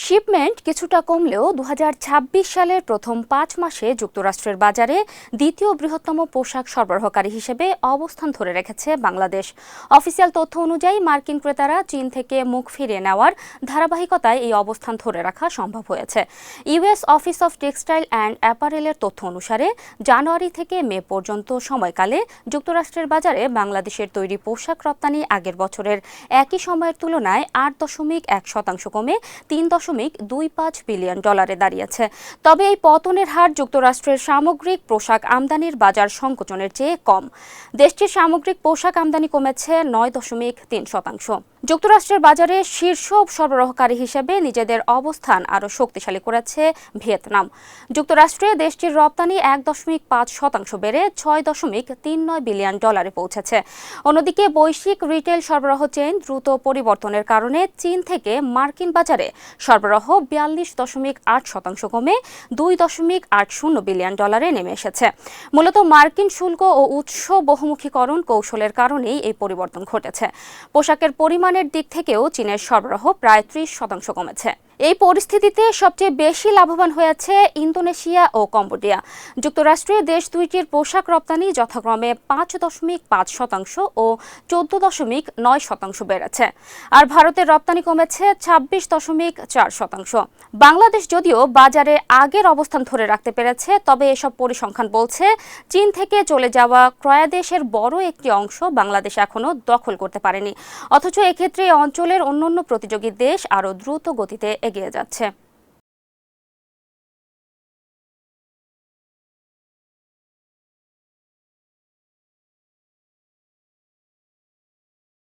Shipment কিছুটা কমলেও 2026 সালের প্রথম 5 মাসে যুক্তরাষ্ট্রের বাজারে দ্বিতীয় বৃহত্তম পোশাক সরবরাহকারী হিসেবে অবস্থান ধরে রেখেছে বাংলাদেশ। অফিসিয়াল তথ্য অনুযায়ী মার্কিন ক্রেতারা চীন থেকে মুখ ফিরিয়ে নেওয়ার ধারাবাহিকতায় এই অবস্থান ধরে রাখা সম্ভব হয়েছে। US office of textile and অ্যাপারেলের তথ্য অনুসারে জানুয়ারি থেকে মে পর্যন্ত সময়কালে যুক্তরাষ্ট্রের বাজারে বাংলাদেশের তৈরি পোশাক রপ্তানি আগের বছরের একই সময়ের তুলনায় 8.1% কমে 3.25 বিলিয়ন ডলারে দাঁড়িয়েছে। তবে এই পতনের হার যুক্তরাষ্ট্রের সামগ্রিক পোশাক আমদানির বাজার সংকোচনের চেয়ে কম। দেশটির সামগ্রিক পোশাক আমদানি কমেছে 9.3%। যুক্তরাষ্ট্রের বাজারে শীর্ষ সরবরাহকারী হিসেবে নিজেদের অবস্থান আরও শক্তিশালী করেছে ভিয়েতনাম। যুক্তরাষ্ট্রে দেশটির রপ্তানি 1.5% বেড়ে 6.39 বিলিয়ন ডলারে পৌঁছেছে। অন্যদিকে বৈশ্বিক রিটেল সরবরাহ চেইন দ্রুত পরিবর্তনের কারণে চীন থেকে মার্কিন বাজারে সরবরাহ 42.8% কমে 2.80 বিলিয়ন ডলারে নেমে এসেছে। মূলত মার্কিন শুল্ক ও উৎস বহুমুখীকরণ কৌশলের কারণেই এই পরিবর্তন ঘটেছে। পোশাকের পরিমাণের দিক থেকেও চীনের সরবরাহ প্রায় 30% কমেছে। এই পরিস্থিতিতে সবচেয়ে বেশি লাভবান হয়েছে ইন্দোনেশিয়া ও কম্বোডিয়া। যুক্তরাষ্ট্রে দেশ দুইটির পোশাক রপ্তানি যথাক্রমে 5.5% ও 14.9% বেড়েছে, আর ভারতের রপ্তানি কমেছে 26.4%। বাংলাদেশ যদিও বাজারে আগের অবস্থান ধরে রাখতে পেরেছে, তবে এসব পরিসংখ্যান বলছে চীন থেকে চলে যাওয়া ক্রয়াদেশের বড় একটি অংশ বাংলাদেশ এখনো দখল করতে পারেনি। অথচ এক্ষেত্রে এই অঞ্চলের অন্যান্য প্রতিযোগী দেশ আরও দ্রুত গতিতে এগিয়ে যাচ্ছে।